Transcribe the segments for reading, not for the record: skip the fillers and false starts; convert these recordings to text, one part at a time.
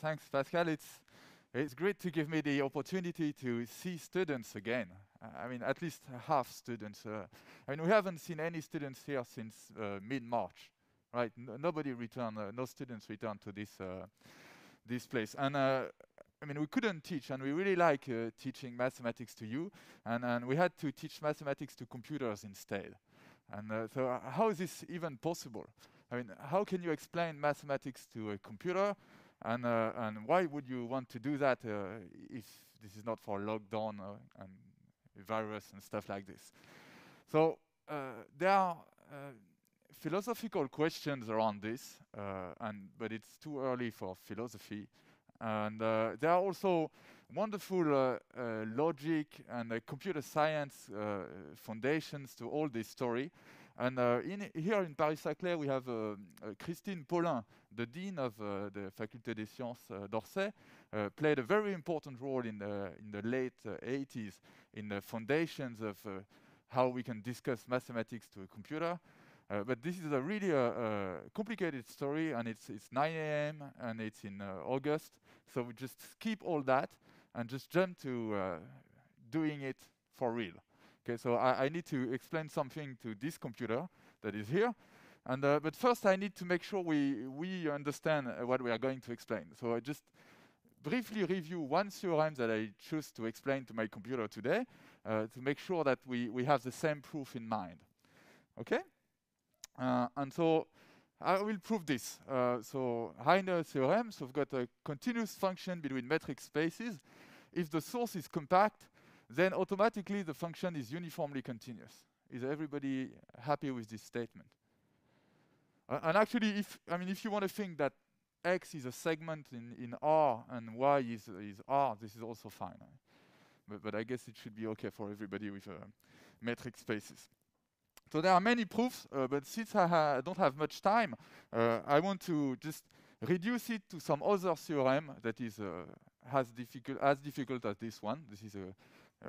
thanks, Pascal. It's great to give me the opportunity to see students again. I mean, at least half students. I mean, we haven't seen any students here since mid-March, right? Nobody returned, no students returned to this place. And I mean, we couldn't teach, and we really like teaching mathematics to you, and we had to teach mathematics to computers instead. And so how is this even possible? I mean, how can you explain mathematics to a computer? And why would you want to do that if this is not for lockdown and virus and stuff like this? So there are philosophical questions around this, but it's too early for philosophy. And there are also wonderful logic and computer science foundations to all this story. And here in Paris-Saclay, we have Christine Paulin, the dean of the Faculté des Sciences d'Orsay, played a very important role in the late 80s in the foundations of how we can discuss mathematics to a computer. But this is a really complicated story, and it's 9 a.m. and it's in August, so we just skip all that and just jump to doing it for real. Okay, so I need to explain something to this computer that is here, and but first I need to make sure we understand what we are going to explain. So I just briefly review one theorem that I choose to explain to my computer today to make sure that we have the same proof in mind. Okay? And so I will prove this. So Heine theorem, so we've got a continuous function between metric spaces. If the source is compact, then automatically the function is uniformly continuous. Is everybody happy with this statement? And actually, if you want to think that X is a segment in R and Y is R, this is also fine. But I guess it should be okay for everybody with metric spaces. So there are many proofs, but since I don't have much time, I want to just reduce it to some other theorem that is as difficult as this one. This is a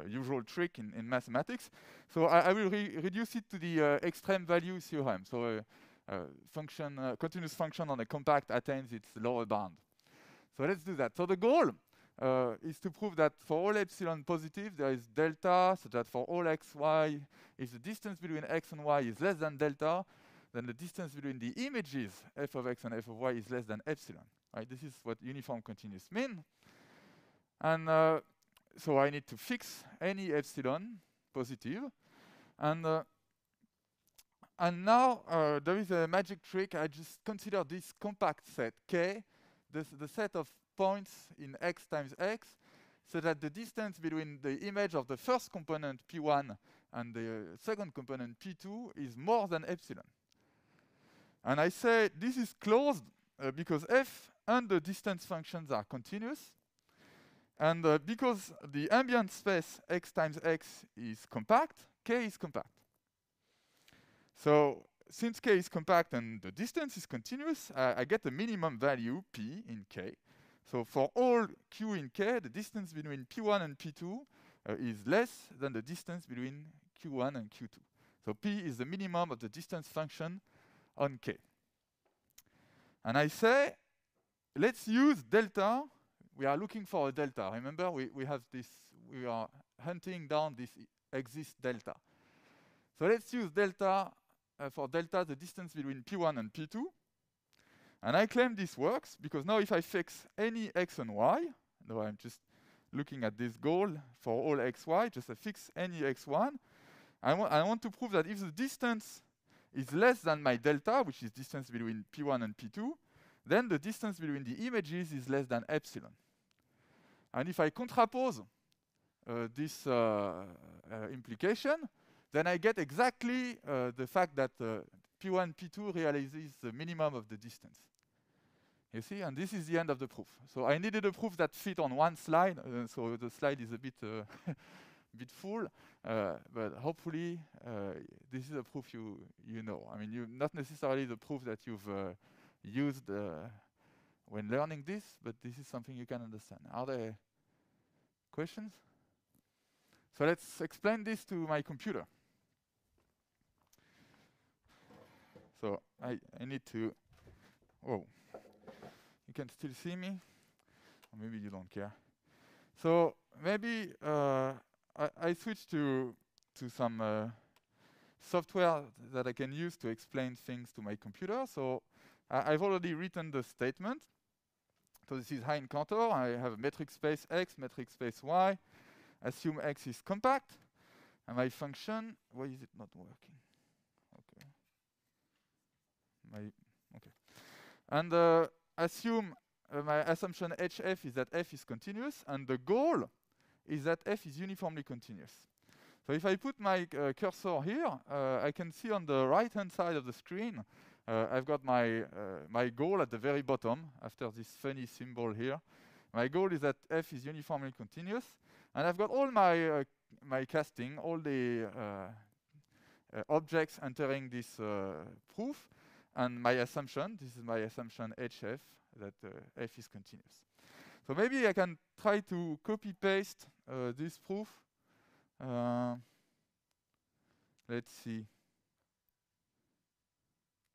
usual trick in mathematics. So I will reduce it to the extreme value theorem. So continuous function on a compact attains its lower bound. So let's do that. So the goal is to prove that for all epsilon positive, there is delta, so that for all x, y, if the distance between x and y is less than delta, then the distance between the images f of x and f of y is less than epsilon. Right? This is what uniform continuous mean. And so I need to fix any epsilon positive. And now there is a magic trick. I just consider this compact set K, the set of points in x times x, so that the distance between the image of the first component P1 and the second component P2 is more than epsilon. And I say this is closed because f and the distance functions are continuous, and because the ambient space x times x is compact, K is compact. So since K is compact and the distance is continuous, I get a minimum value P in K. So for all Q in K, the distance between P1 and P2 is less than the distance between Q1 and Q2. So P is the minimum of the distance function on K. And I say, let's use delta. We are looking for a delta. Remember, we have this, we are hunting down this exist delta. So let's use delta, for delta, the distance between P1 and P2. And I claim this works because now if I fix any x and y, now I'm just looking at this goal for all x, y, just fix any x1. I want to prove that if the distance is less than my delta, which is distance between P1 and P2, then the distance between the images is less than epsilon. And if I contrapose this implication, then I get exactly the fact that P1, P2 realizes the minimum of the distance. You see, and this is the end of the proof. So I needed a proof that fit on one slide, so the slide is a bit bit full, but hopefully this is a proof you know. I mean, not necessarily the proof that you've used when learning this, but this is something you can understand. Are there questions? So let's explain this to my computer. So I need to, oh, you can still see me? Maybe you don't care. So maybe I switch to some software that I can use to explain things to my computer. So I've already written the statement. So this is Hein Cantor. I have a metric space x, metric space y. Assume x is compact. And my function, why is it not working? Okay. Okay. And assume my assumption HF is that f is continuous, and the goal is that f is uniformly continuous. So if I put my cursor here, I can see on the right-hand side of the screen, I've got my goal at the very bottom, after this funny symbol here. My goal is that f is uniformly continuous, and I've got all my my casting, all the objects entering this proof, and my assumption, this is my assumption HF, that f is continuous. So maybe I can try to copy-paste this proof. Let's see.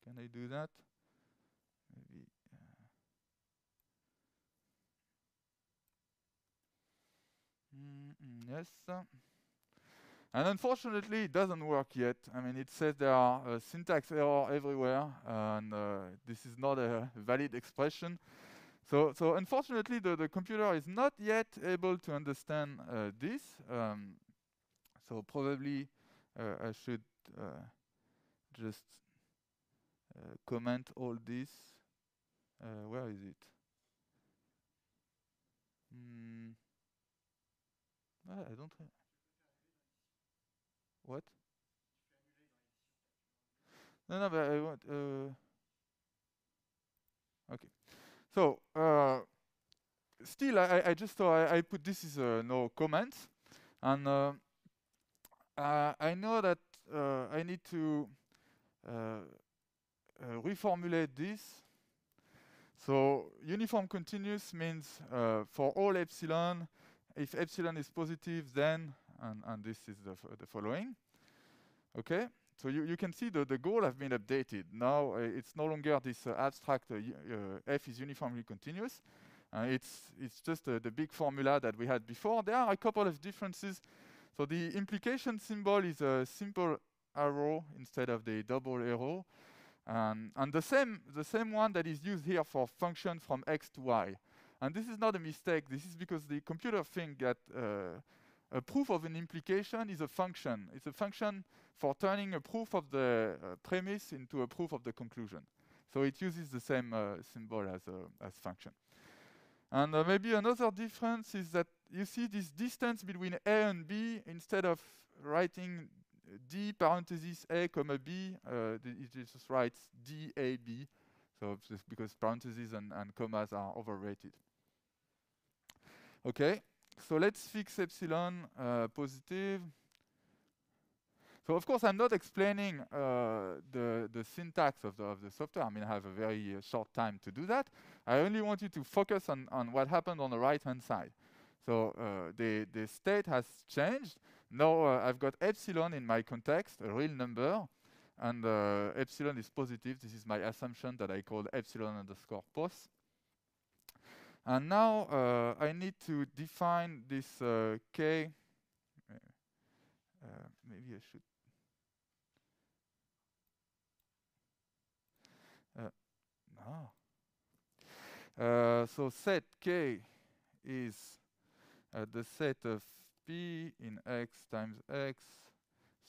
Can I do that? Maybe. Yes. And unfortunately, it doesn't work yet. I mean, it says there are syntax errors everywhere, and this is not a valid expression. So unfortunately, the computer is not yet able to understand this. So probably I should just comment all this. Where is it? I don't. What? No, but I want. Okay. So still, I just thought I put this as no comments, and I know that I need to reformulate this. So uniform continuous means for all epsilon, if epsilon is positive, then and this is the following. Okay. So you can see the goal has been updated. Now it's no longer this abstract f is uniformly continuous. It's just the big formula that we had before. There are a couple of differences. So the implication symbol is a simple arrow instead of the double arrow, and the same one that is used here for function from x to y. And this is not a mistake. This is because the computer thinks that a proof of an implication is a function. It's a function for turning a proof of the premise into a proof of the conclusion. So it uses the same symbol as function. And maybe another difference is that you see this distance between A and B, instead of writing D parenthesis A comma B, it just writes D A B. So just because parentheses and commas are overrated. Okay. So let's fix epsilon positive. So of course I'm not explaining the syntax of the software. I mean, I have a very short time to do that. I only want you to focus on what happened on the right-hand side. So the state has changed. Now I've got epsilon in my context, a real number, and epsilon is positive. This is my assumption that I called epsilon underscore pos. And now I need to define this k. Maybe I should. No. So set k is the set of p in x times x.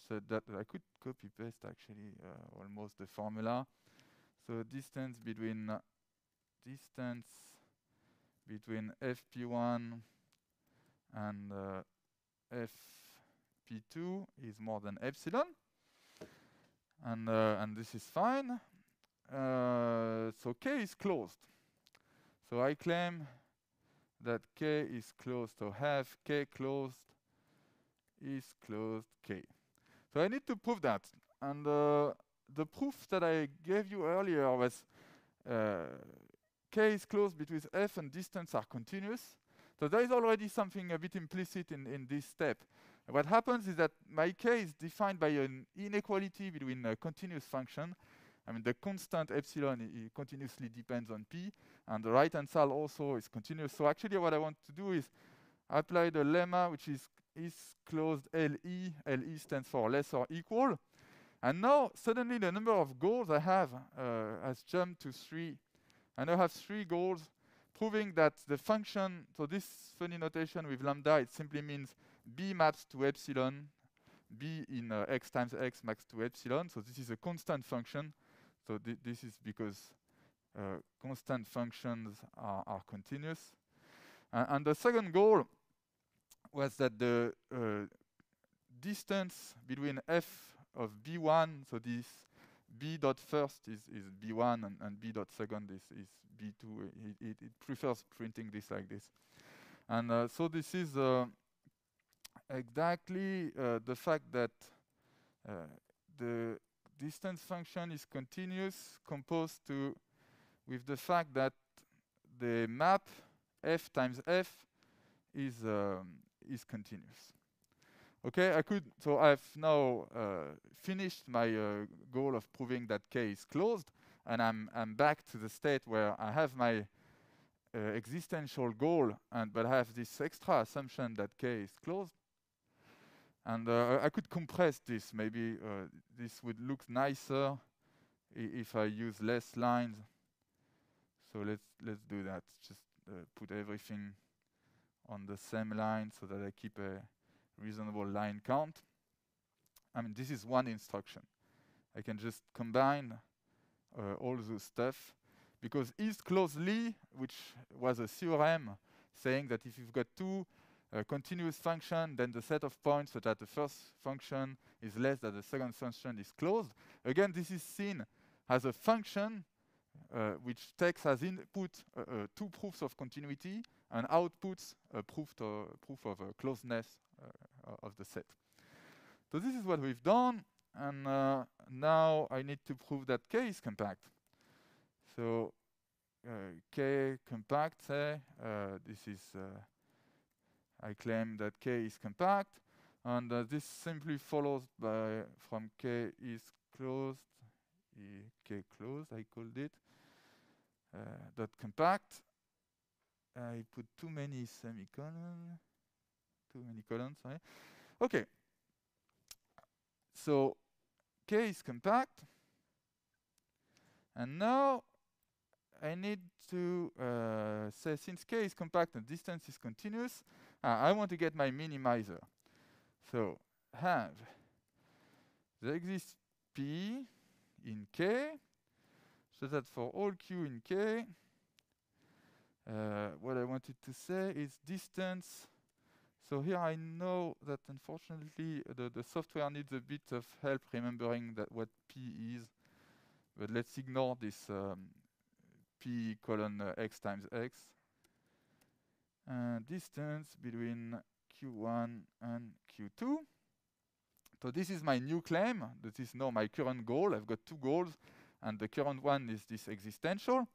So that I could copy paste actually almost the formula. So distance between fp1 and fp2 is more than epsilon, and this is fine. So k is closed. So I claim that k is closed. So have k closed is closed k. So I need to prove that. And the proof that I gave you earlier was k is closed between f and distance are continuous. So there is already something a bit implicit in this step. What happens is that my k is defined by an inequality between a continuous function. I mean, the constant epsilon continuously depends on p, and the right-hand side also is continuous. So actually what I want to do is apply the lemma, which is closed LE. LE stands for less or equal. And now suddenly the number of goals I have has jumped to 3. I now have 3 goals, proving that the function, so this funny notation with lambda, it simply means b maps to epsilon, b in x times x max to epsilon. So this is a constant function. So this is because constant functions are continuous. And the second goal was that the distance between f of b1, so this b dot first is b1 and b dot second is b2. It prefers printing this like this. And so this is exactly the fact that the distance function is continuous composed with the fact that the map f times f is continuous. Okay, so I've now finished my goal of proving that K is closed, and I'm back to the state where I have my existential goal, but I have this extra assumption that K is closed. And I could compress this. Maybe this would look nicer if I use less lines. So let's do that. Just put everything on the same line so that I keep a reasonable line count. I mean, this is one instruction. I can just combine all those stuff, because is closely, which was a theorem saying that if you've got two continuous functions, then the set of points so that the first function is less than the second function is closed. Again, this is seen as a function which takes as input 2 proofs of continuity and outputs a proof of closeness of the set. So this is what we've done, and now I need to prove that K is compact. So K compact, this is, I claim that K is compact, and this simply follows from K is closed, K closed, I called it, dot compact. I put too many semicolons, sorry. Okay. So K is compact, and now I need to say, since K is compact and distance is continuous, I want to get my minimizer. So have there exists P in K, so that for all Q in K, what I wanted to say is distance. So here I know that unfortunately the software needs a bit of help remembering that what P is, but let's ignore this P colon x times x. Distance between Q1 and Q2. So this is my new claim. This is now my current goal. I've got 2 goals, and the current one is this existential.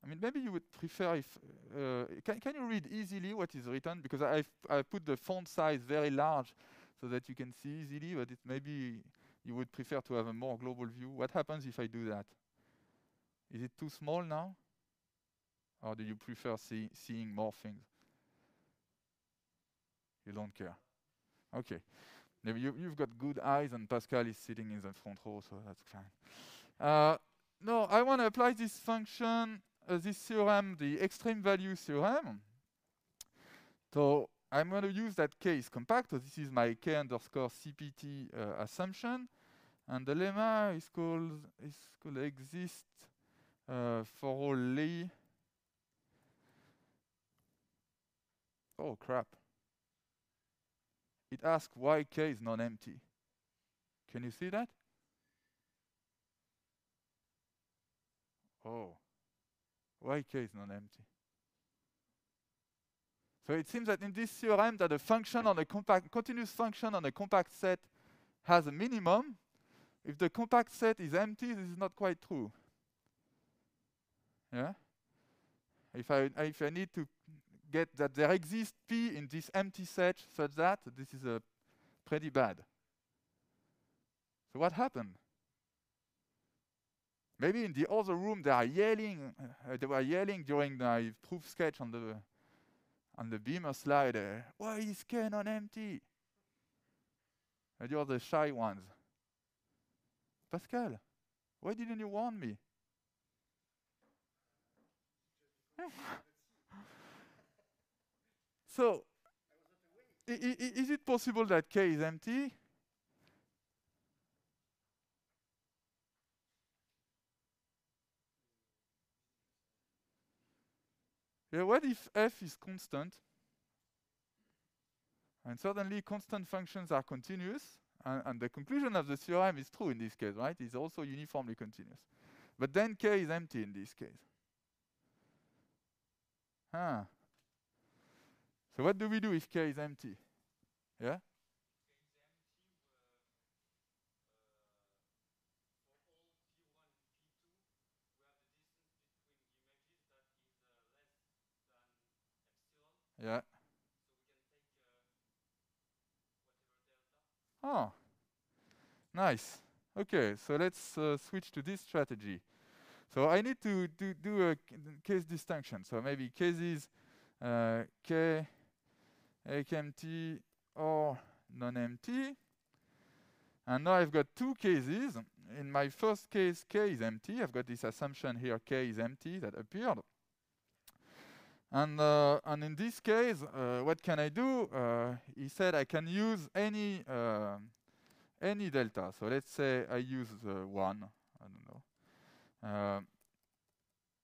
I mean, maybe you would prefer if can you read easily what is written, because I put the font size very large so that you can see easily, but maybe you would prefer to have a more global view. What happens if I do that? Is it too small now, or do you prefer seeing more things? You don't care. Okay. Maybe you've got good eyes, and Pascal is sitting in the front row, so that's fine. No, I want to apply this function, this theorem, the extreme value theorem. So I'm going to use that K is compact. So this is my K underscore CPT assumption, and the lemma is called exist for all Li. Oh crap! It asks why K is non-empty. Can you see that? Oh, why K is non-empty? So it seems that in this theorem that a function on a continuous function on a compact set has a minimum. If the compact set is empty, this is not quite true. Yeah. If I need to get that there exists P in this empty set such that this is pretty bad. So what happened? Maybe in the other room they are yelling. They were yelling during the proof sketch on the Beamer slide. Why is K non-empty? And you're the shy ones. Pascal, why didn't you warn me? So, is it possible that K is empty? Yeah, what if f is constant? And certainly constant functions are continuous, and the conclusion of the theorem is true in this case, right? It's also uniformly continuous. But then K is empty in this case. Huh. So what do we do if K is empty? Yeah? Yeah. Oh, nice. Okay, so let's switch to this strategy. So I need to do a case distinction. So maybe cases K, empty or non-empty. And now I've got two cases. In my first case, K is empty. I've got this assumption here, K is empty, that appeared. And in this case, what can I do? He said I can use any delta. So let's say I use 1. I don't know.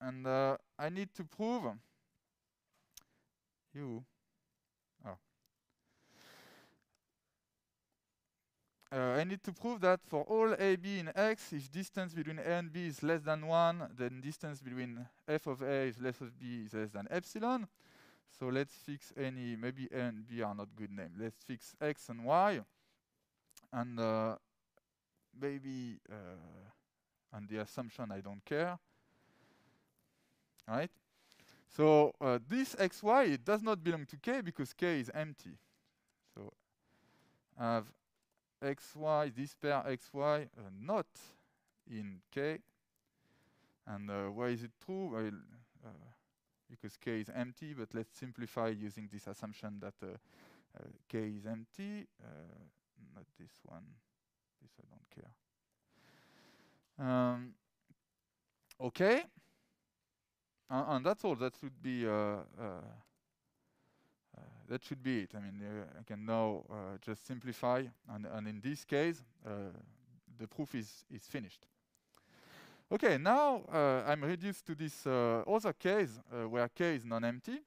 And I need to prove you. Oh. I need to prove that for all a, b in X, if distance between a and b is less than 1, then distance between f of a is less of b is less than epsilon. So let's fix any, maybe a and b are not good names. Let's fix x and y. And maybe on the assumption I don't care. Right? So this xy, it does not belong to K because K is empty. So I have xy, this pair xy not in K. And why is it true? Well, because K is empty, but let's simplify using this assumption that K is empty. Not this one. This I don't care. Okay. And that's all. That should be it. I mean, I can now just simplify, and in this case, the proof is finished. Okay, now I'm reduced to this other case where K is non-empty,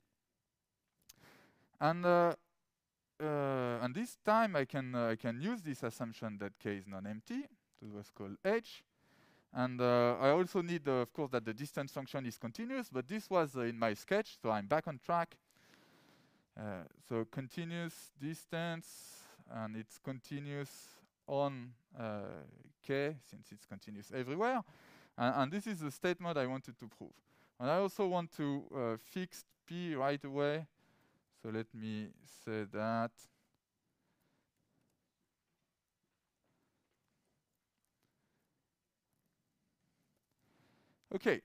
and this time I can use this assumption that K is non-empty. It was called H. And I also need, of course, that the distance function is continuous, but this was in my sketch, so I'm back on track. So continuous distance, and it's continuous on K, since it's continuous everywhere. And this is the statement I wanted to prove. And I also want to fix P right away. So let me say that. Okay,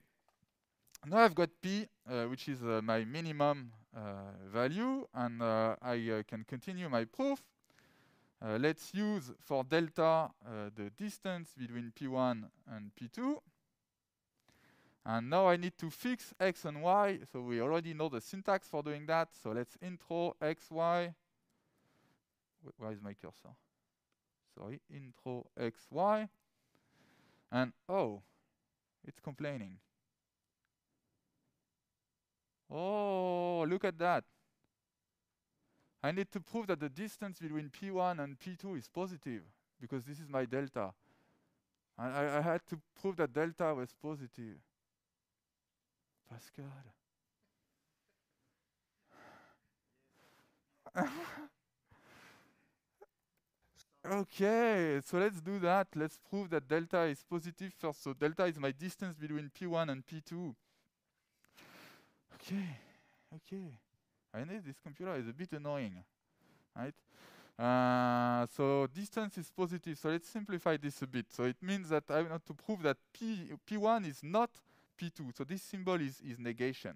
now I've got P, which is my minimum value, and I can continue my proof. Let's use for delta the distance between P1 and P2. And now I need to fix x and y, so we already know the syntax for doing that. So let's intro xy. Where is my cursor? Sorry, intro xy. And oh, it's complaining. Oh, look at that. I need to prove that the distance between P1 and P2 is positive, because this is my delta. I had to prove that delta was positive. Pascal. Okay, so let's do that. Let's prove that delta is positive first. So delta is my distance between P1 and P2. Okay. I know this computer is a bit annoying, right? So distance is positive. So let's simplify this a bit. So it means that I want to prove that P1 is not P2. So this symbol is negation.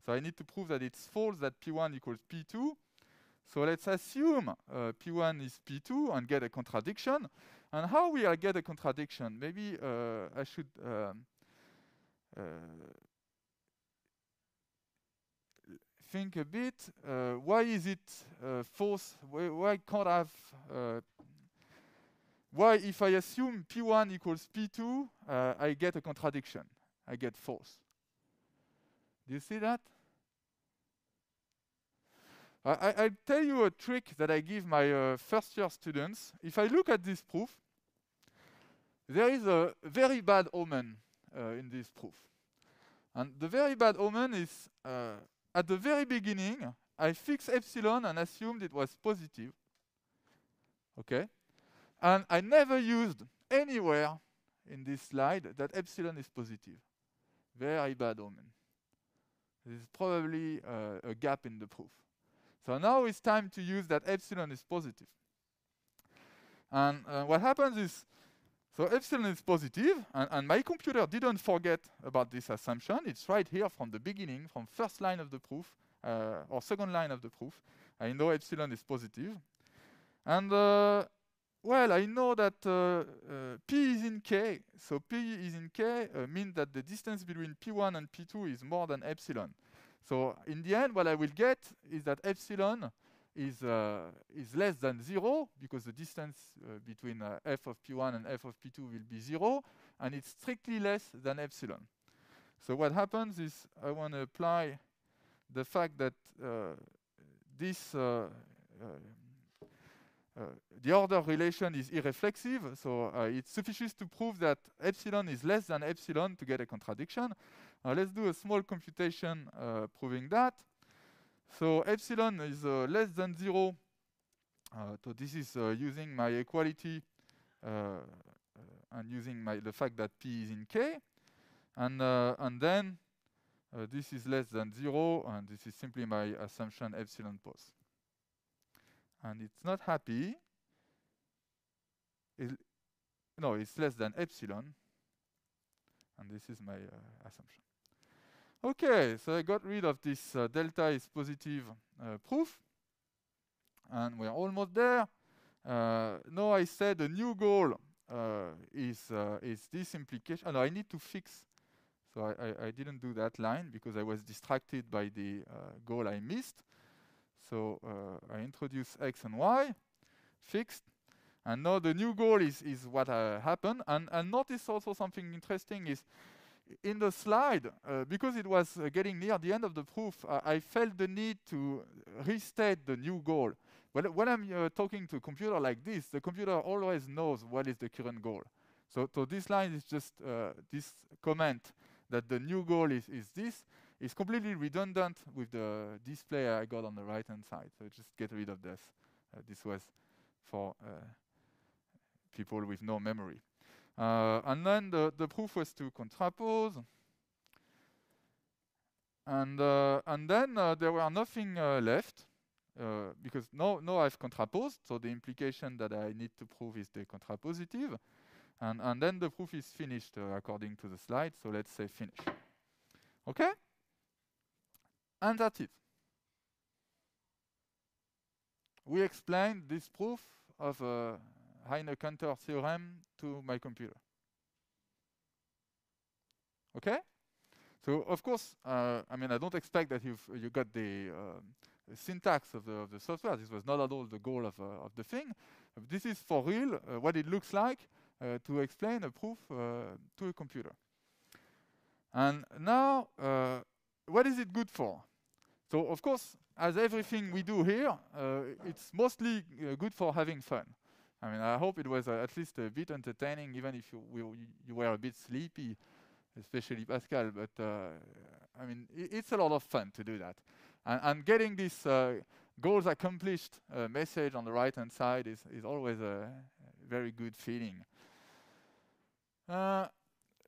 So I need to prove that it's false that P1 equals P2. So let's assume P1 is P2 and get a contradiction. And how will I get a contradiction? Maybe I should think a bit. Why is it false? Why can't I have... why, if I assume P1 equals P2, I get a contradiction? I get false. Do you see that? I'll tell you a trick that I give my first-year students. If I look at this proof, there is a very bad omen in this proof. And the very bad omen is, at the very beginning, I fixed epsilon and assumed it was positive. Okay? And I never used anywhere in this slide that epsilon is positive. Very bad omen. This is probably a gap in the proof. So now it's time to use that epsilon is positive. And what happens is, so epsilon is positive, and my computer didn't forget about this assumption. It's right here from the beginning, from first line of the proof, or second line of the proof. I know epsilon is positive. And, well, I know that P is in K. So P is in K means that the distance between P1 and P2 is more than epsilon. So in the end, what I will get is that epsilon is less than 0, because the distance between f of P1 and f of P2 will be 0, and it's strictly less than epsilon. So what happens is I want to apply the fact that the order relation is irreflexive, so it's sufficient to prove that epsilon is less than epsilon to get a contradiction. Let's do a small computation proving that. So epsilon is less than 0. So this is using my equality and using the fact that P is in K. And then this is less than 0, and this is simply my assumption epsilon pos. And it's not happy. No, it's less than epsilon. And this is my assumption. Okay, so I got rid of this delta is positive proof. And we're almost there. Now I said the new goal is this implication. No, I need to fix. So I didn't do that line because I was distracted by the goal I missed. So I introduce x and y, fixed. And now the new goal is what happened. And notice also something interesting is, in the slide, because it was getting near the end of the proof, I felt the need to restate the new goal. When I'm talking to a computer like this, the computer always knows what is the current goal. So this line is just this comment that the new goal is this. Is completely redundant with the display I got on the right-hand side. So just get rid of this. This was for people with no memory. And then the proof was to contrapose. And then there were nothing left, because now I've contraposed. So the implication that I need to prove is the contrapositive. And then the proof is finished according to the slide. So let's say finish. Okay? And that's it. We explained this proof of Heine-Cantor theorem to my computer. Okay? So of course, I mean, I don't expect that you got the syntax of the software. This was not at all the goal of the thing. This is for real what it looks like to explain a proof to a computer. And now, what is it good for? So of course, as everything we do here, it's mostly good for having fun. I mean, I hope it was at least a bit entertaining, even if you were a bit sleepy, especially Pascal. But I mean, it's a lot of fun to do that. And getting this goals accomplished message on the right-hand side is always a very good feeling.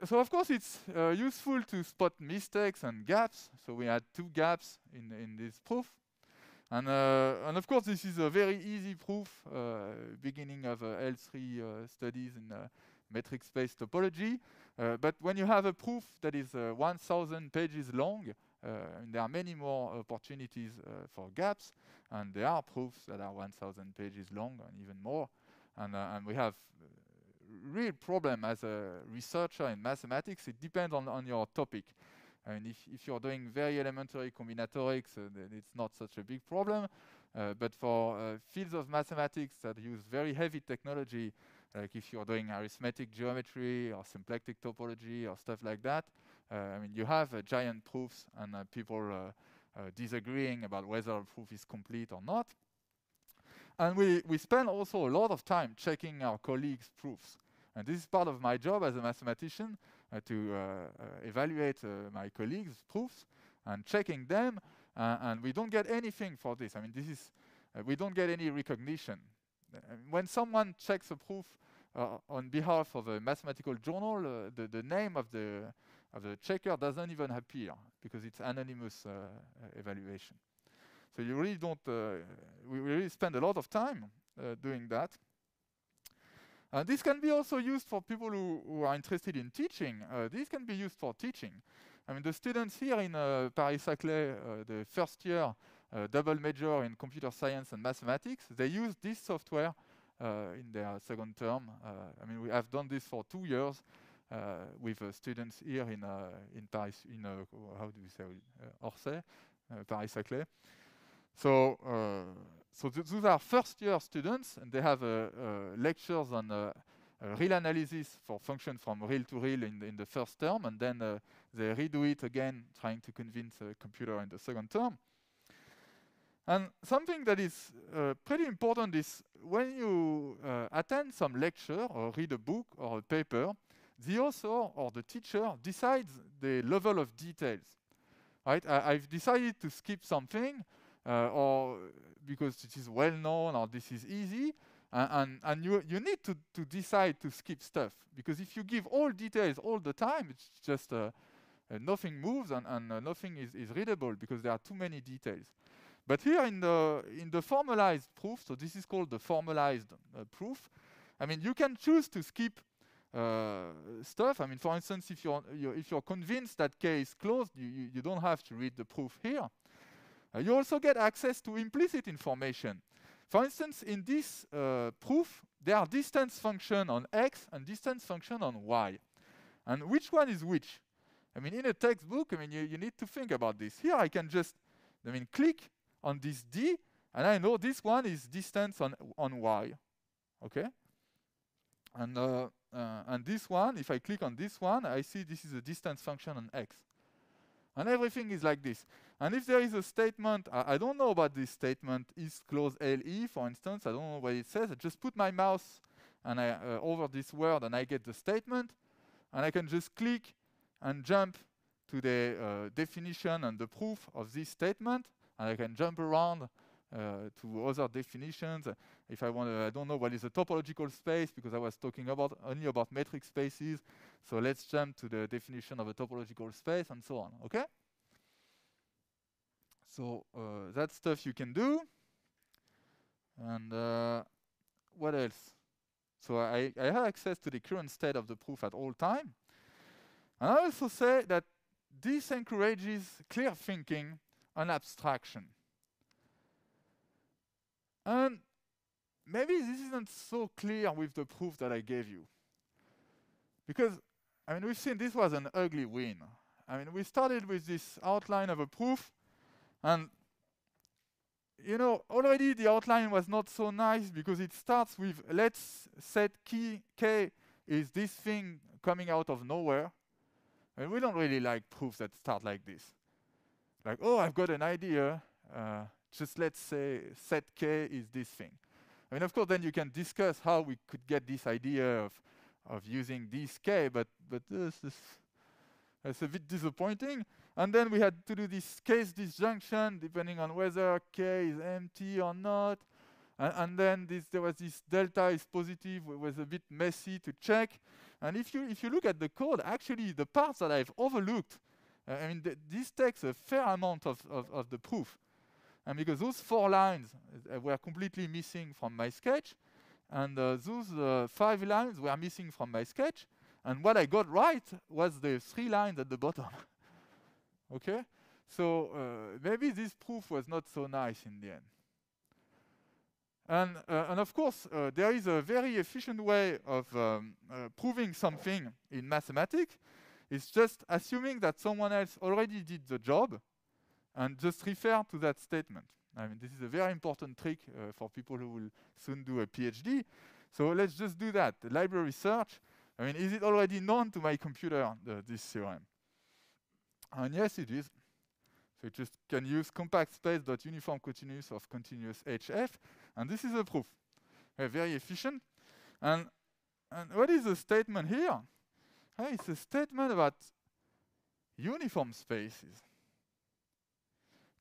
So of course it's useful to spot mistakes and gaps. So we had 2 gaps in this proof. And of course, this is a very easy proof, beginning of L3 studies in metric space topology. But when you have a proof that is 1,000 pages long, and there are many more opportunities for gaps, and there are proofs that are 1,000 pages long and even more. And we have real problem as a researcher in mathematics. It depends on your topic. I mean, if you're doing very elementary combinatorics, then it's not such a big problem. But for fields of mathematics that use very heavy technology, like if you're doing arithmetic geometry or symplectic topology or stuff like that, I mean, you have giant proofs and people disagreeing about whether a proof is complete or not. And we spend also a lot of time checking our colleagues' proofs. And this is part of my job as a mathematician, to evaluate my colleagues' proofs and checking them. And we don't get anything for this. I mean, this is we don't get any recognition. When someone checks a proof on behalf of a mathematical journal, the name of the checker doesn't even appear because it's anonymous evaluation. So you really don't. We really spend a lot of time doing that. This can be also used for people who are interested in teaching. This can be used for teaching. I mean, the students here in Paris-Saclay, the first year double major in computer science and mathematics, they use this software in their second term. I mean, we have done this for 2 years with students here in Paris, how do we say, Orsay, Paris-Saclay. So those are first-year students, and they have lectures on real analysis for function from real to real in the first term, and then they redo it again, trying to convince a computer in the second term. And something that is pretty important is when you attend some lecture or read a book or a paper, the author or the teacher decides the level of details. Right? I've decided to skip something, or because it is well known or this is easy, and you need to decide to skip stuff, because if you give all details all the time, it's just nothing moves and nothing is readable because there are too many details. But here in the formalized proof, so this is called the formalized proof. I mean, you can choose to skip stuff. I mean, for instance, if you're convinced that K is closed, you don't have to read the proof here. You also get access to implicit information. For instance, in this proof, there are distance function on X and distance function on Y. And which one is which? I mean, in a textbook, I mean, you need to think about this. Here I can just, click on this D, and I know this one is distance on Y, okay? And this one, if I click on this one, I see this is a distance function on X. And everything is like this. And if there is a statement, I don't know about this statement, is close LE, for instance, I don't know what it says. I just put my mouse and over this word, and I get the statement, and I can just click and jump to the definition and the proof of this statement, and I can jump around to other definitions. If I want to, I don't know what is a topological space, because I was talking only about metric spaces. So let's jump to the definition of a topological space and so on, okay? So that's stuff you can do. And what else? So I have access to the current state of the proof at all time. And I also say that this encourages clear thinking and abstraction. And maybe this isn't so clear with the proof that I gave you. Because, I mean, we've seen this was an ugly win. I mean, we started with this outline of a proof, and, you know, already the outline was not so nice because it starts with, let's set key K is this thing coming out of nowhere. And we don't really like proofs that start like this. Like, oh, I've got an idea. Just let's say set K is this thing. I mean, of course, then you can discuss how we could get this idea of using this K, but that's a bit disappointing. And then we had to do this case disjunction, depending on whether K is empty or not. And then there was this delta is positive. It was a bit messy to check. And if you look at the code, actually the parts that I've overlooked, I mean, this takes a fair amount of the proof. and because those 4 lines were completely missing from my sketch, and those 5 lines were missing from my sketch, and what I got right was the 3 lines at the bottom. Okay? So maybe this proof was not so nice in the end. And of course, there is a very efficient way of proving something in mathematics. It's just assuming that someone else already did the job and just refer to that statement. I mean, this is a very important trick for people who will soon do a PhD. So let's just do that. The library search. I mean, is it already known to my computer, this theorem? And yes, it is. So you just can use compact space.uniform continuous of continuous HF, and this is a proof. Very efficient. And what is the statement here? It's a statement about uniform spaces.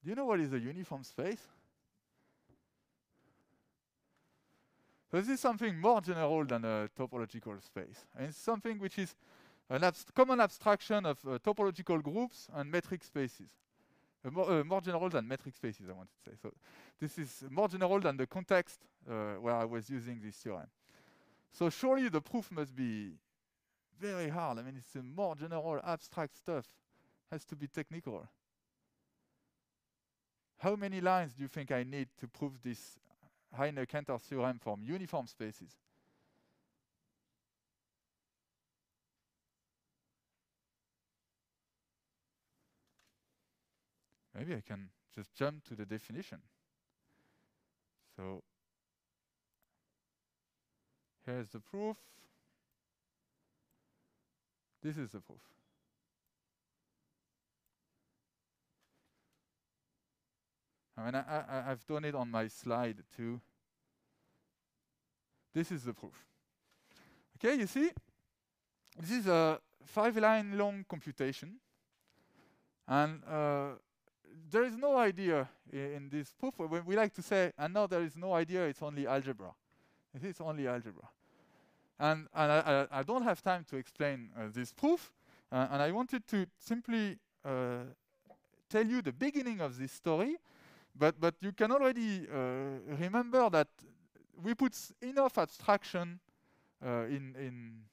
Do you know what is a uniform space? So this is something more general than a topological space. And it's something which is a common abstraction of topological groups and metric spaces. More general than metric spaces, I want to say. So this is more general than the context where I was using this theorem. So surely the proof must be very hard. I mean, it's a more general, abstract stuff. Has to be technical. How many lines do you think I need to prove this Heine-Cantor theorem from uniform spaces? Maybe I can just jump to the definition. So here's the proof. This is the proof. I mean, I've done it on my slide too. This is the proof. Okay, you see? This is a 5-line long computation. And there is no idea in this proof. We like to say, and now there is no idea, it's only algebra. It's only algebra. And I don't have time to explain this proof. And I wanted to simply tell you the beginning of this story. But you can already remember that we put enough abstraction in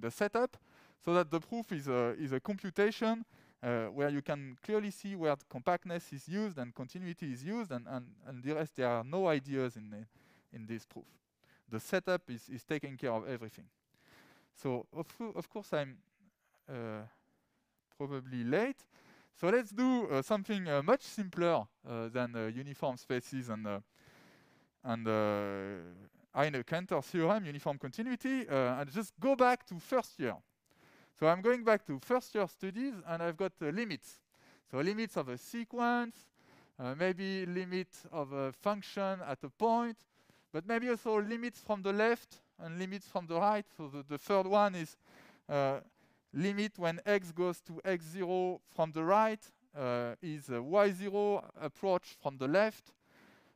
the setup so that the proof is a computation where you can clearly see where the compactness is used and continuity is used, and the rest, there are no ideas in this proof. The setup is taking care of everything. So of course I'm probably late. So let's do something much simpler than uniform spaces and Heine-Cantor theorem, uniform continuity, and just go back to first year. So I'm going back to first year studies, and I've got limits. So limits of a sequence, maybe limit of a function at a point, but maybe also limits from the left and limits from the right. So the third one is limit when x goes to x0 from the right is y0 approach from the left.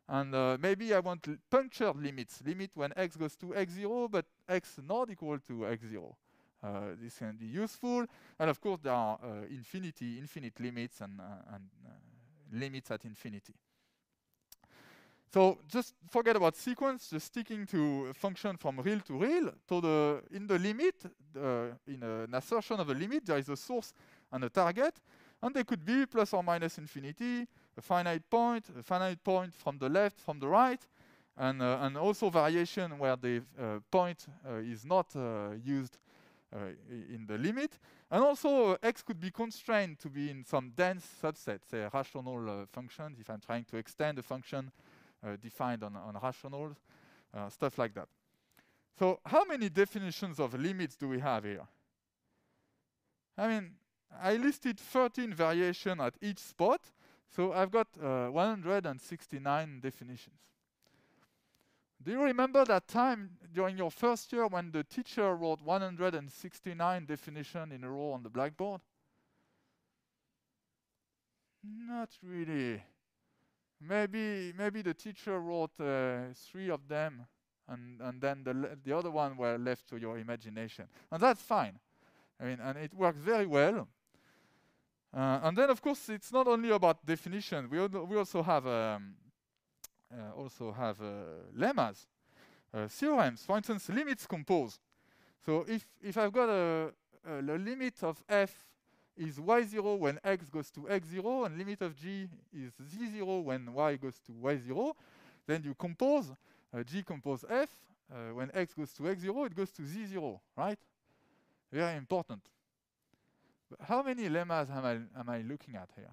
And maybe I want punctured limits. Limit when x goes to x0, but x not equal to x0. This can be useful. And of course, there are infinite limits and limits at infinity. So just forget about sequence, just sticking to a function from real to real. So in the limit, in an assertion of a limit, there is a source and a target. And they could be plus or minus infinity, a finite point from the left, from the right, and also variation where the point is not used in the limit. And also x could be constrained to be in some dense subset, say rational functions, if I'm trying to extend a function defined on rationals, stuff like that. So how many definitions of limits do we have here? I mean, I listed 13 variations at each spot, so I've got 169 definitions. Do you remember that time during your first year when the teacher wrote 169 definitions in a row on the blackboard? Not really. Maybe the teacher wrote 3 of them, and then the other one were left to your imagination. And that's fine. I mean, and it works very well. And then, of course, it's not only about definition. We also have lemmas, theorems. For instance, limits compose. So if I've got the limit of f is y0 when x goes to x0, and limit of g is z0 when y goes to y0, then you compose g compose f. When x goes to x0, it goes to z0, right? Very important. But how many lemmas am I looking at here?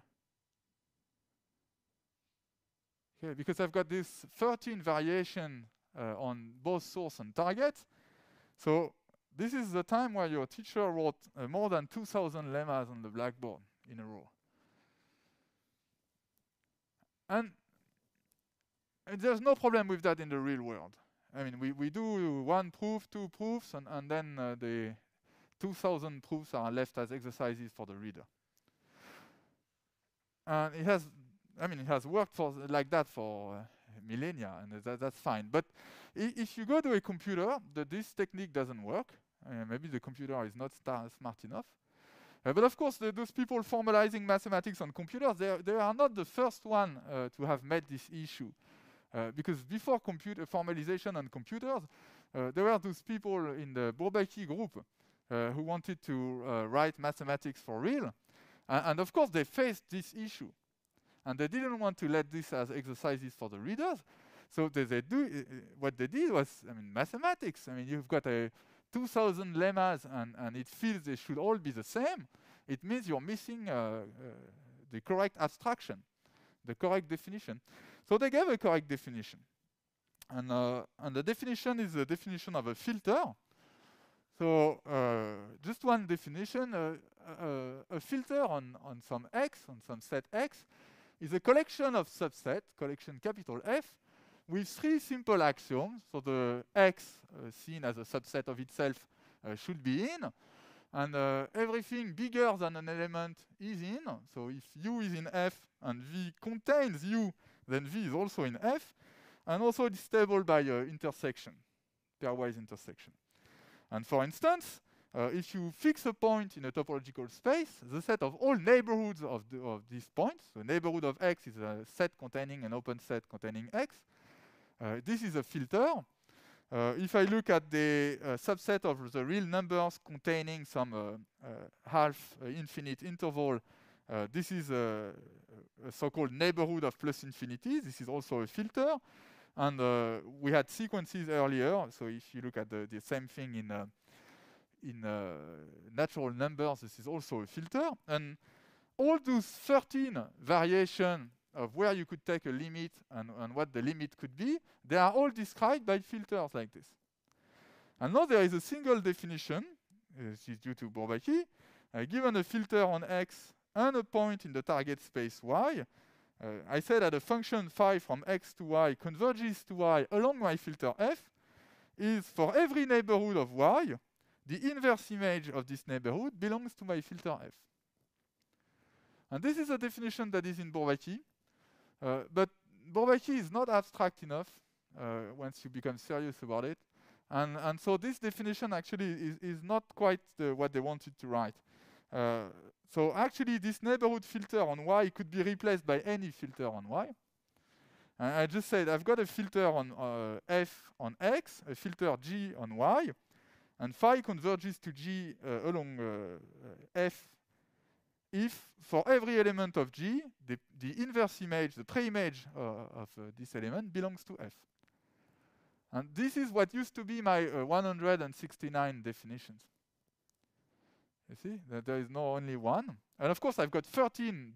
Okay, because I've got this 13 variation on both source and target. So this is the time where your teacher wrote more than 2,000 lemmas on the blackboard in a row. And there's no problem with that in the real world. I mean, we do one proof, two proofs, and then the 2,000 proofs are left as exercises for the reader. And it has worked like that for millennia, and that's fine. But if you go to a computer, this technique doesn't work. Maybe the computer is not smart enough. But of course, those people formalizing mathematics on computers, they are not the first one to have met this issue. Because before computer formalization on computers, there were those people in the Bourbaki group who wanted to write mathematics for real. And of course, they faced this issue. And they didn't want to let this as exercises for the readers. So what they did was, mathematics. You've got 2,000 lemmas, and it feels they should all be the same. It means you're missing the correct abstraction, the correct definition. So they gave a correct definition. And the definition is the definition of a filter. So just one definition, a filter on some x, on some set x, is a collection of subset, collection capital F, with three simple axioms. So the x seen as a subset of itself should be in, and everything bigger than an element is in. So if U is in F and V contains U, then V is also in F, and also it's stable by intersection, pairwise intersection. And for instance, if you fix a point in a topological space, the set of all neighborhoods of these points, the neighborhood of X is a set containing an open set containing X. This is a filter. If I look at the subset of the real numbers containing some half infinite interval, this is a so-called neighborhood of plus infinity. This is also a filter. And we had sequences earlier. So if you look at the same thing in natural numbers, this is also a filter. And all those 13 variations of where you could take a limit and what the limit could be, they are all described by filters like this. And now there is a single definition, this is due to Bourbaki, given a filter on X and a point in the target space Y. I said that a function phi from X to Y converges to Y along my filter F is for every neighborhood of Y, the inverse image of this neighborhood belongs to my filter F. And this is a definition that is in Bourbaki. But Bourbaki is not abstract enough once you become serious about it. And so this definition actually is not quite what they wanted to write. So actually, this neighborhood filter on Y could be replaced by any filter on Y. And I just said I've got a filter on F on X, a filter G on Y, and phi converges to G along F if for every element of G, the inverse image, the pre-image of this element belongs to F. And this is what used to be my 169 definitions. You see that there is no only one. And of course, I've got 13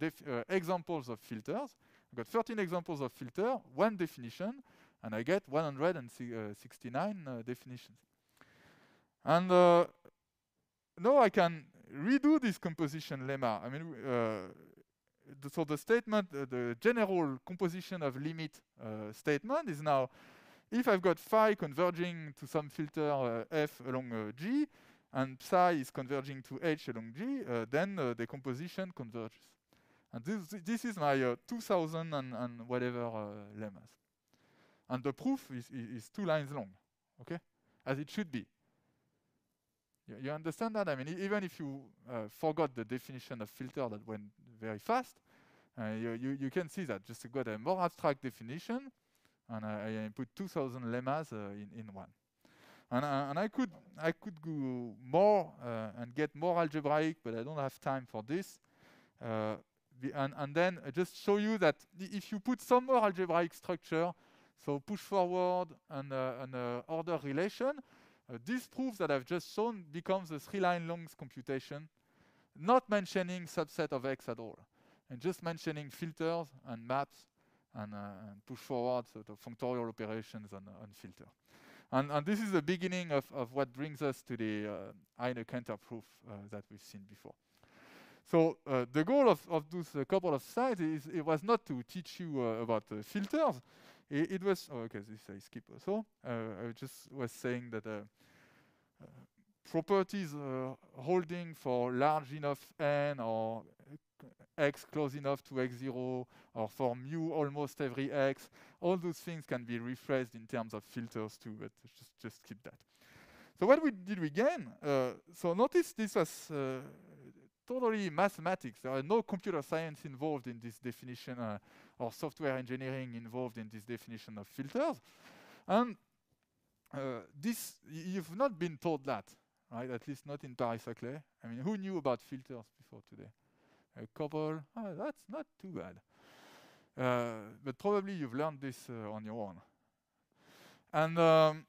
examples of filters. I've got 13 examples of filter, one definition, and I get 169 definitions. And now I can redo this composition lemma. So the statement, the general composition of limit statement is now, if I've got phi converging to some filter F along G, and psi is converging to H along G, then the composition converges. And this is my 2,000 and whatever lemmas. And the proof is 2 lines long, okay? As it should be. You understand that? I mean, even if you forgot the definition of filter that went very fast, you can see that. Just got a more abstract definition, and I put 2,000 lemmas in one. And I could go more and get more algebraic, but I don't have time for this. And then just show you that if you put some more algebraic structure, so push forward and an order relation, this proof that I've just shown becomes a 3-line long computation, not mentioning subset of X at all, and just mentioning filters and maps and push forward, sort of functorial operations on filter. And this is the beginning of what brings us to the Heine-Cantor proof that we've seen before. So the goal of those couple of slides it was not to teach you about filters. It was, okay, this I skip also. I just was saying that properties holding for large enough n or x close enough to x0 or for mu almost every x, all those things can be rephrased in terms of filters too, but just keep that. So what did we gain? So notice this was totally mathematics. There are no computer science involved in this definition or software engineering involved in this definition of filters. And this, you've not been told that, right? At least not in Paris-Saclay. I mean, who knew about filters before today? A couple, that's not too bad. But probably you've learned this on your own. And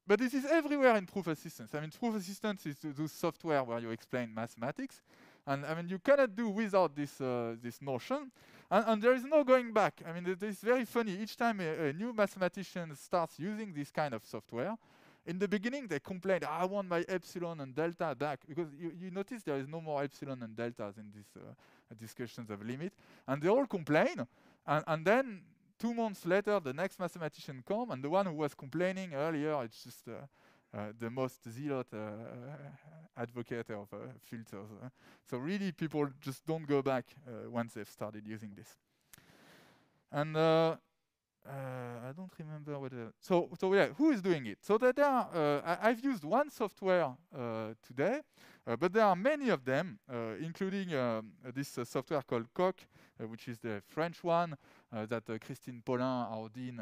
but this is everywhere in proof assistance. I mean, proof assistance is those software where you explain mathematics. And I mean, you cannot do without this this notion. And there is no going back. I mean, it's very funny. Each time a new mathematician starts using this kind of software, in the beginning they complain, I want my epsilon and delta back. Because you notice there is no more epsilon and deltas in these discussions of limit. And they all complain. And then 2 months later, the next mathematician comes, and the one who was complaining earlier, it's just the most zealot advocate of filters. So really, people just don't go back once they've started using this. And I don't remember what. So yeah, who is doing it? So there are. I've used one software today, but there are many of them, including this software called Coq, which is the French one that Christine Paulin, our dean,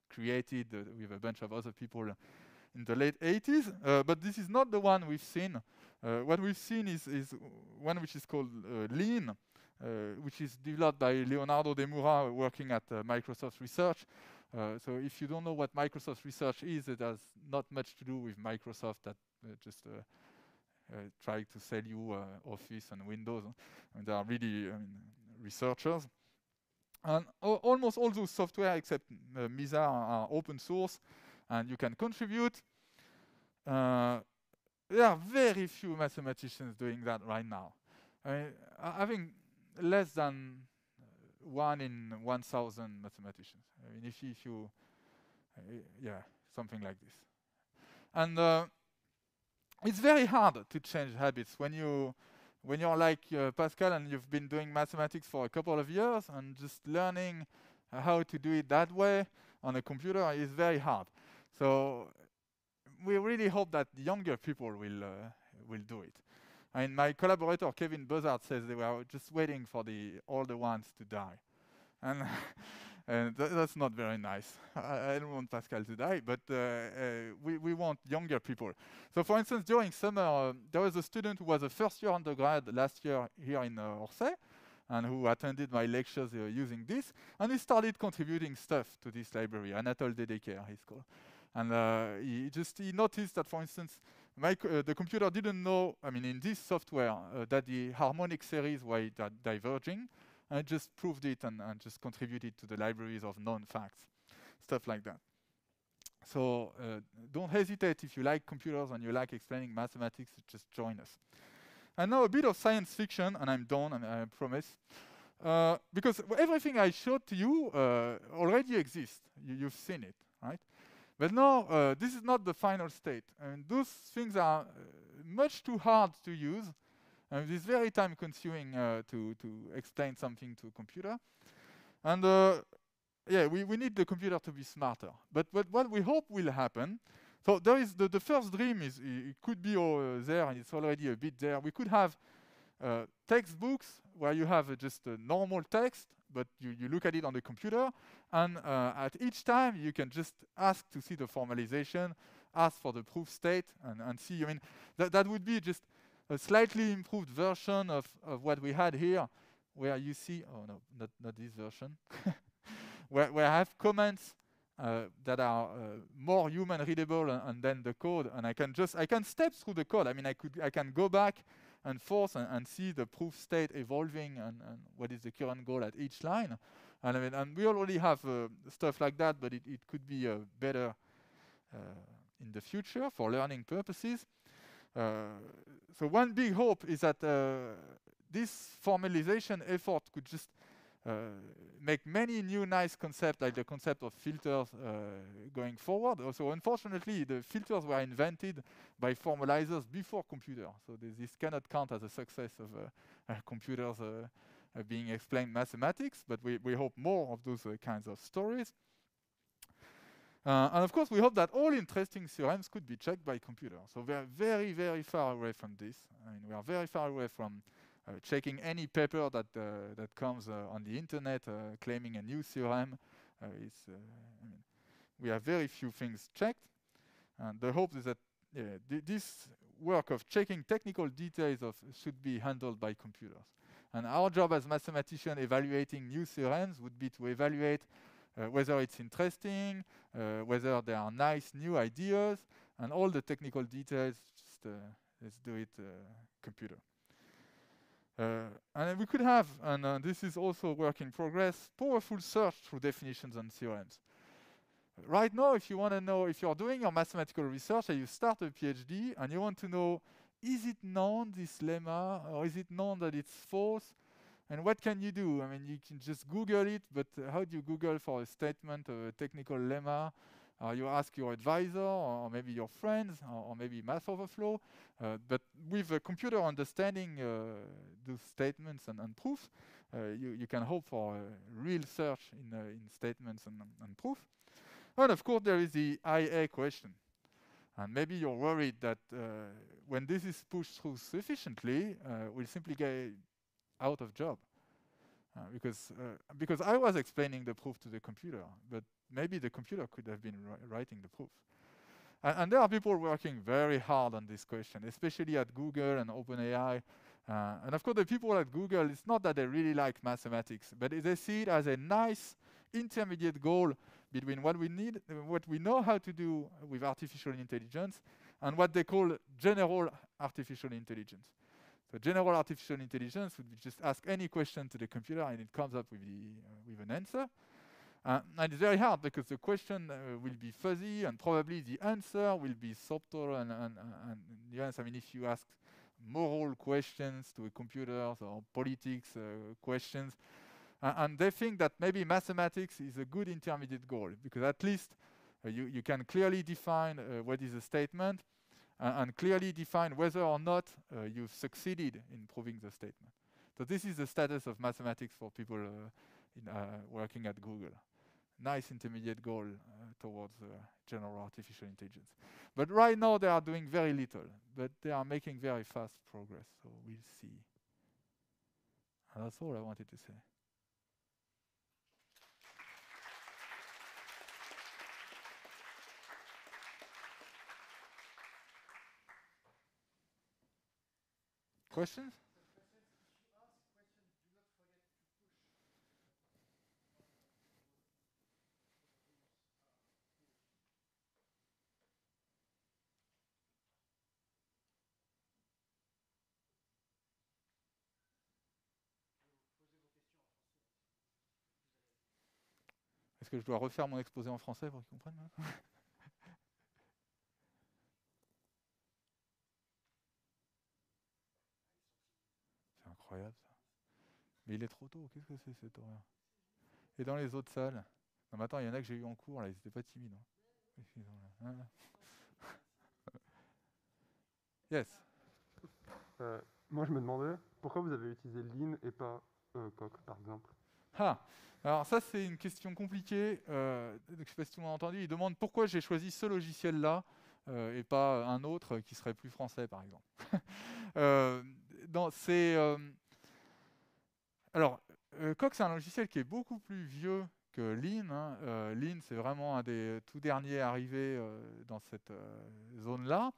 created with a bunch of other people in the late 80s. But this is not the one we've seen. What we've seen is one which is called Lean, which is developed by Leonardo De Mura working at Microsoft Research. So if you don't know what Microsoft Research is, it has not much to do with Microsoft that just try to sell you Office and Windows. And they are really researchers. And almost all those software except MISA are open source, and you can contribute. There are very few mathematicians doing that right now. I mean, having less than 1 in 1,000 mathematicians. I mean, if you yeah, something like this. And it's very hard to change habits when you're like Pascal and you've been doing mathematics for a couple of years, and just learning how to do it that way on a computer is very hard. So we really hope that younger people will do it. And my collaborator Kevin Buzzard says they were just waiting for the older ones to die, and that's not very nice. I don't want Pascal to die, but we want younger people. So, for instance, during summer, there was a student who was a first-year undergrad last year here in Orsay, and who attended my lectures using this, and he started contributing stuff to this library. Anatole Dedeker, he's called. And he noticed that, for instance, the computer didn't know, I mean, in this software, that the harmonic series were diverging, and just proved it and just contributed to the libraries of known facts, stuff like that. So don't hesitate if you like computers and you like explaining mathematics, just join us. And now a bit of science fiction, and I'm done, and I promise. Because everything I showed to you already exists. You've seen it, right? But now, this is not the final state. And those things are much too hard to use. And it's very time-consuming to explain something to a computer. And yeah, we need the computer to be smarter. But what we hope will happen, So there is the first dream is it could be there, and it's already a bit there. We could have textbooks where you have just a normal text, but you look at it on the computer, and at each time you can just ask to see the formalization, ask for the proof state, and see. I mean, that would be just a slightly improved version of what we had here, where you see, oh no, not this version, where I have comments that are more human readable, and then the code, and I can step through the code. I mean, I can go back and forth and see the proof state evolving and what is the current goal at each line. And I mean, and we already have stuff like that, but it could be better in the future for learning purposes. So one big hope is that this formalization effort could just make many new nice concepts, like the concept of filters going forward. Also, unfortunately, the filters were invented by formalizers before computers. So this cannot count as a success of computers being explained mathematics, but we hope more of those kinds of stories. And of course, we hope that all interesting theorems could be checked by computers. So we are very, very far away from this. I mean, we are very far away from checking any paper that comes on the internet claiming a new theorem. I mean, we have very few things checked. And the hope is that this work of checking technical details should be handled by computers. And our job as mathematicians evaluating new theorems would be to evaluate whether it's interesting, whether there are nice new ideas, and all the technical details, just let's do it computer. And we could have, and this is also work in progress, powerful search through definitions and theorems. Right now, if you want to know, if you're doing your mathematical research and you start a PhD and you want to know, is it known, this lemma, or is it known that it's false? And what can you do? I mean, you can just Google it, but how do you Google for a statement of a technical lemma? You ask your advisor, or maybe your friends, or maybe Math Overflow. But with a computer understanding those statements and proofs, you can hope for a real search in statements and proof. And of course, there is the IA question. And maybe you're worried that when this is pushed through sufficiently, we'll simply get out of job. Because I was explaining the proof to the computer, but maybe the computer could have been writing the proof. And there are people working very hard on this question, especially at Google and OpenAI. And of course, the people at Google, it's not that they really like mathematics, but they see it as a nice intermediate goal between what we need, what we know how to do with artificial intelligence, and what they call general artificial intelligence. So general artificial intelligence would be just ask any question to the computer and it comes up with an answer. And it's very hard because the question will be fuzzy and probably the answer will be subtle and yes, I mean, if you ask moral questions to a computer or politics questions, and they think that maybe mathematics is a good intermediate goal because at least you can clearly define what is a statement and clearly define whether or not you've succeeded in proving the statement. So this is the status of mathematics for people working at Google. Nice intermediate goal towards general artificial intelligence. But right now they are doing very little, but they are making very fast progress, so we'll see. And that's all I wanted to say. Questions? Est-ce que je dois refaire mon exposé en français pour qu'ils comprennent? C'est incroyable ça. Mais il est trop tôt, qu'est-ce que c'est cette horreur? Et dans les autres salles? Non mais attends, il y en a que j'ai eu en cours, là, ils n'étaient pas timides. Hein. Yes. Moi je me demandais pourquoi vous avez utilisé Lean et pas POC par exemple. Alors ça c'est une question compliquée, je ne sais pas si tout le monde a entendu, il demande pourquoi j'ai choisi ce logiciel-là et pas un autre qui serait plus français, par exemple. Euh, dans ces, alors, Coq, c'est un logiciel qui est beaucoup plus vieux que Lean, hein. Lean, c'est vraiment un des tout derniers arrivés dans cette zone-là.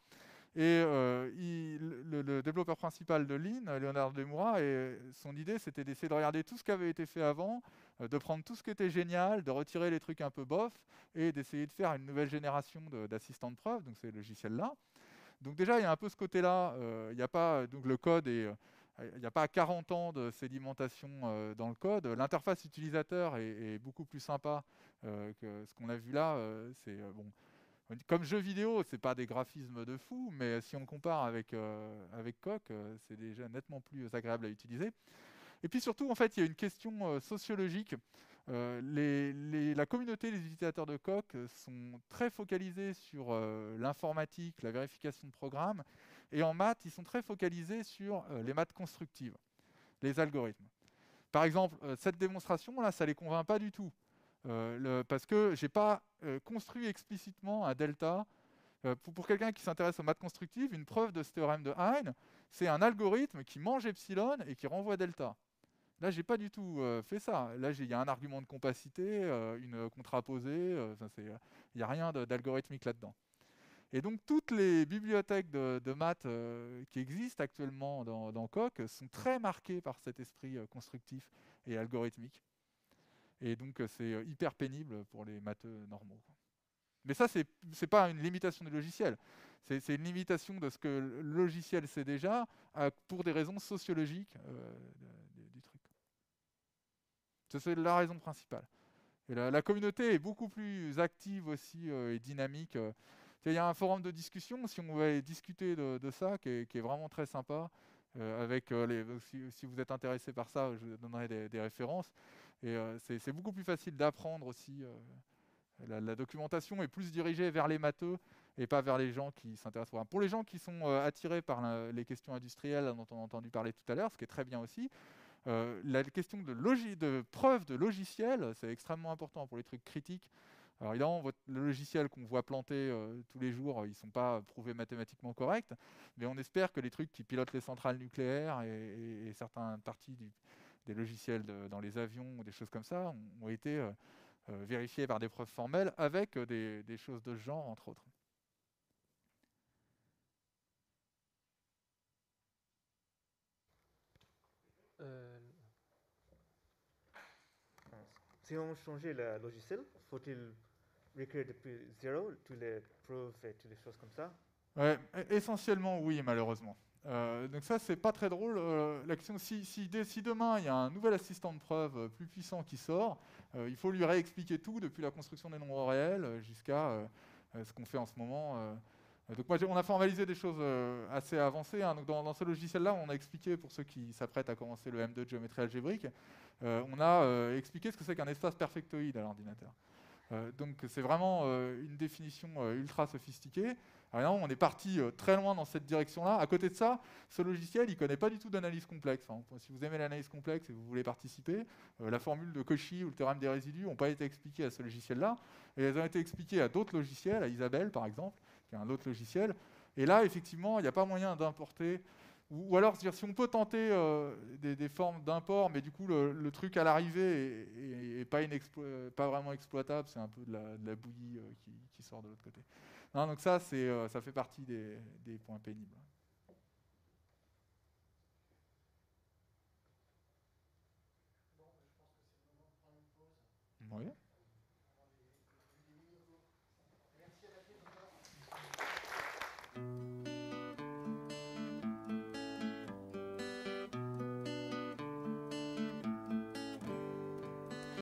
Et le développeur principal de Lean, Leonardo Demura, et son idée, c'était d'essayer de regarder tout ce qui avait été fait avant, de prendre tout ce qui était génial, de retirer les trucs un peu bof, et d'essayer de faire une nouvelle génération d'assistants de preuve, donc ces logiciels-là. Donc déjà, il y a un peu ce côté-là. Il n'y a pas, donc le code est... Il n'y a pas 40 ans de sédimentation dans le code. L'interface utilisateur est beaucoup plus sympa que ce qu'on a vu là. Bon, comme jeu vidéo, c'est pas des graphismes de fou, mais si on compare avec Coq, c'est déjà nettement plus agréable à utiliser. Et puis surtout, en fait, il y a une question sociologique. La communauté des utilisateurs de Coq sont très focalisés sur l'informatique, la vérification de programmes, et en maths, ils sont très focalisés sur les maths constructives, les algorithmes. Par exemple, cette démonstration-là, ça ne les convainc pas du tout, parce que je n'ai pas construit explicitement un delta. Pour quelqu'un qui s'intéresse aux maths constructives, une preuve de ce théorème de Hein, c'est un algorithme qui mange epsilon et qui renvoie delta. Là, j'ai pas du tout fait ça. Là, il y a un argument de compacité, une contraposée, il n'y a rien d'algorithmique là-dedans. Et donc, toutes les bibliothèques de maths qui existent actuellement dans Coq sont très marquées par cet esprit constructif et algorithmique. Et donc, c'est hyper pénible pour les matheux normaux. Mais ça, c'est pas une limitation du logiciel. C'est une limitation de ce que le logiciel sait déjà pour des raisons sociologiques du truc. C'est la raison principale. Et la communauté est beaucoup plus active aussi et dynamique. Il y a un forum de discussion, si on veut discuter de ça, qui est vraiment très sympa. Si vous êtes intéressé par ça, je vous donnerai des références. Et c'est beaucoup plus facile d'apprendre aussi. La documentation est plus dirigée vers les matheux et pas vers les gens qui s'intéressent. Pour les gens qui sont attirés par les questions industrielles dont on a entendu parler tout à l'heure, ce qui est très bien aussi, la question de preuve de logiciel, c'est extrêmement important pour les trucs critiques. Alors évidemment, le logiciel qu'on voit planter tous les jours, ils ne sont pas prouvés mathématiquement corrects, mais on espère que les trucs qui pilotent les centrales nucléaires et certaines parties des logiciels dans les avions ou des choses comme ça ont été vérifiés par des preuves formelles avec des choses de ce genre, entre autres. Euh, Si on changeait le logiciel, faut-il réécrire depuis zéro tous les preuves et toutes les choses comme ça? Ouais, essentiellement oui, malheureusement. Donc ça, c'est pas très drôle. La question, si demain il y a un nouvel assistant de preuve plus puissant qui sort, il faut lui réexpliquer tout depuis la construction des nombres réels jusqu'à ce qu'on fait en ce moment. Donc moi, on a formalisé des choses assez avancées, hein. Donc dans ce logiciel-là, on a expliqué, pour ceux qui s'apprêtent à commencer le M2 de géométrie algébrique, on a expliqué ce que c'est qu'un espace perfectoïde à l'ordinateur. Donc c'est vraiment une définition ultra sophistiquée. Alors, on est parti très loin dans cette direction-là. À côté de ça, ce logiciel, il ne connaît pas du tout d'analyse complexe. Enfin, si vous aimez l'analyse complexe et que vous voulez participer, la formule de Cauchy ou le théorème des résidus n'ont pas été expliquées à ce logiciel-là, et elles ont été expliquées à d'autres logiciels, à Isabelle par exemple, qui est un autre logiciel. Et là, effectivement, il n'y a pas moyen d'importer. Ou alors, si on peut tenter des formes d'import, mais du coup, le truc à l'arrivée n'est pas vraiment exploitable, c'est un peu de la bouillie qui sort de l'autre côté. Non, donc ça fait partie des points pénibles. Oui.